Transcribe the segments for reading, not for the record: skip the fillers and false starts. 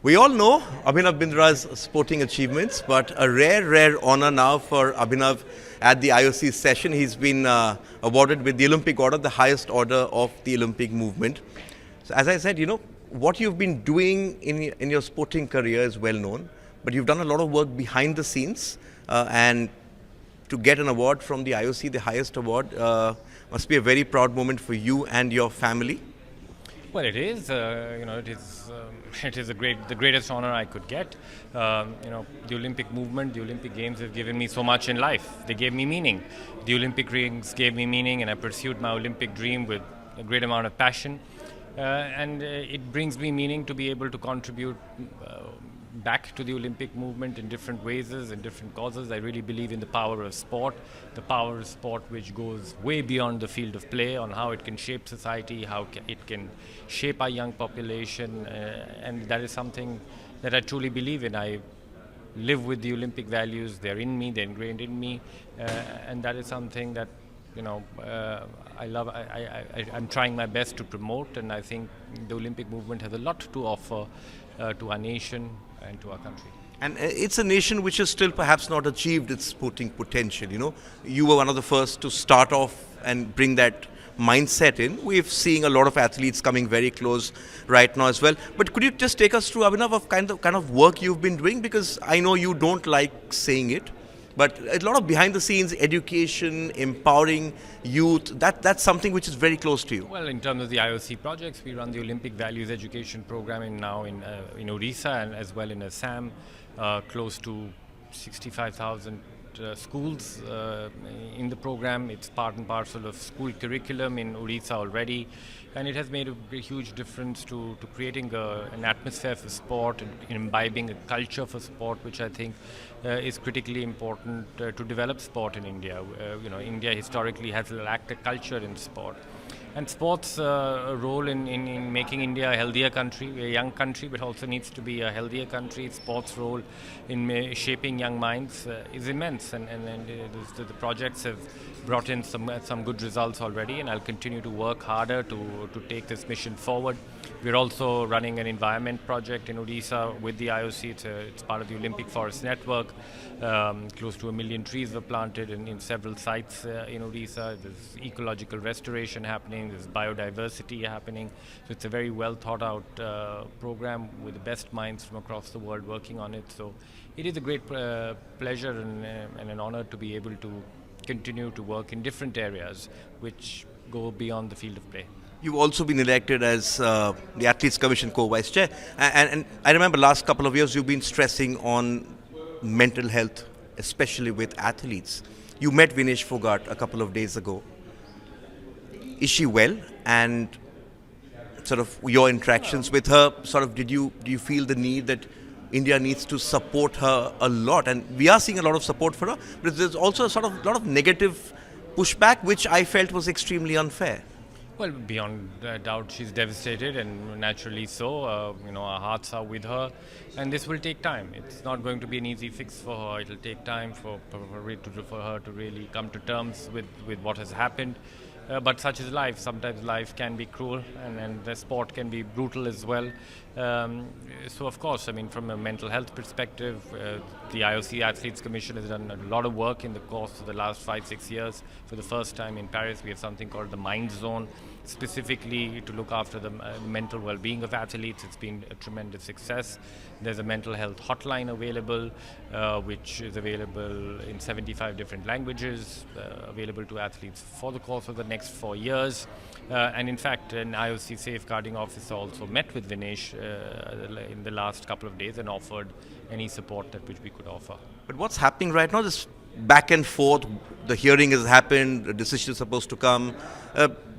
We all know Abhinav Bindra's sporting achievements, but a rare honor now for Abhinav at the IOC session. He's been awarded with the Olympic Order, the highest order of the Olympic movement. So as I said, what you've been doing in your sporting career is well known, but you've done a lot of work behind the scenes, and to get an award from the IOC, the highest award, must be a very proud moment for you and your family. Well, it is. It is the greatest honor I could get. The Olympic movement, the Olympic Games have given me so much in life. They gave me meaning. The Olympic rings gave me meaning, and I pursued my Olympic dream with a great amount of passion. It brings me meaning to be able to contribute back to the Olympic movement in different ways and different causes. I really believe in the power of sport, which goes way beyond the field of play, on how it can shape society, it can shape our young population, and that is something that I truly believe in. I live with the Olympic values. They're in me, they're ingrained in me, and that is something that I love. I'm trying my best to promote, and I think the Olympic movement has a lot to offer to our nation and to our country. And it's a nation which has still perhaps not achieved its sporting potential. You were one of the first to start off and bring that mindset in. We're seeing a lot of athletes coming very close right now as well. But could you just take us through, Abhinav, of kind of work you've been doing? Because I know you don't like saying it, but a lot of behind the scenes education, empowering youth, that's something which is very close to you. Well, in terms of the IOC projects, we run the Olympic Values Education Program in Odisha and as well in Assam, close to 65,000 schools in the program. It's part and parcel of school curriculum in Odisha already, and it has made a huge difference to creating an atmosphere for sport and imbibing a culture for sport, which I think is critically important to develop sport in India. India historically has lacked a culture in sport. And sports' role in making India a healthier country, a young country, but also needs to be a healthier country. Sports' role in shaping young minds is immense, and the projects have brought in some good results already, and I'll continue to work harder to take this mission forward. We're also running an environment project in Odisha with the IOC. It's part of the Olympic Forest Network. Close to 1 million trees were planted in several sites in Odisha. There's ecological restoration happening. There's biodiversity happening. So it's a very well thought out program with the best minds from across the world working on it. So it is a great pleasure and an honor to be able to continue to work in different areas which go beyond the field of play. You've also been elected as the Athletes Commission co-vice chair, and I remember last couple of years you've been stressing on mental health, especially with athletes. You met Vinesh Fogart a couple of days ago. Is she well? And sort of your interactions with her, do you feel the need that India needs to support her a lot? And we are seeing a lot of support for her, but there's also a lot of negative pushback, which I felt was extremely unfair. Well, beyond doubt, she's devastated, and naturally so. Our hearts are with her, and this will take time. It's not going to be an easy fix for her. It'll take time for her to really come to terms with what has happened. But such is life. Sometimes life can be cruel, and the sport can be brutal as well. So, of course, from a mental health perspective, the IOC Athletes Commission has done a lot of work in the course of the last 5-6 years. For the first time in Paris, we have something called the Mind Zone, specifically to look after the mental well-being of athletes. It's been a tremendous success. There's a mental health hotline available, which is available in 75 different languages, available to athletes for the course of the next 4 years. And in fact, an IOC safeguarding officer also met with Vinesh in the last couple of days and offered any support which we could offer. But what's happening right now, this back and forth, the hearing has happened, the decision is supposed to come,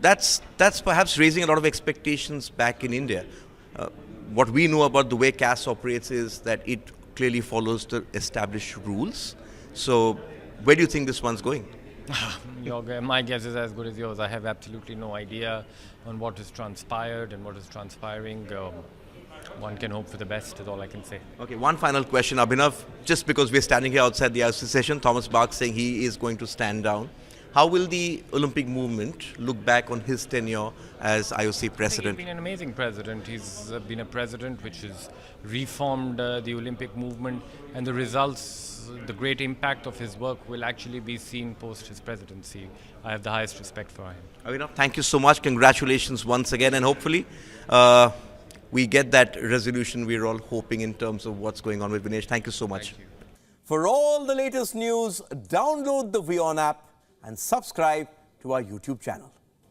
that's perhaps raising a lot of expectations back in India. What we know about the way CAS operates is that it clearly follows the established rules. So where do you think this one's going? My guess is as good as yours. I have absolutely no idea on what has transpired and what is transpiring. One can hope for the best, is all I can say. Okay, one final question, Abhinav. Just because we're standing here outside the IOC session, Thomas Bach saying he is going to stand down. How will the Olympic movement look back on his tenure as IOC president? He's been an amazing president. He's been a president which has reformed the Olympic movement, and the results, the great impact of his work will actually be seen post his presidency. I have the highest respect for him. Avinav, thank you so much. Congratulations once again, and hopefully we get that resolution we're all hoping in terms of what's going on with Vinesh. Thank you so much. Thank you. For all the latest news, download the WION app and subscribe to our YouTube channel.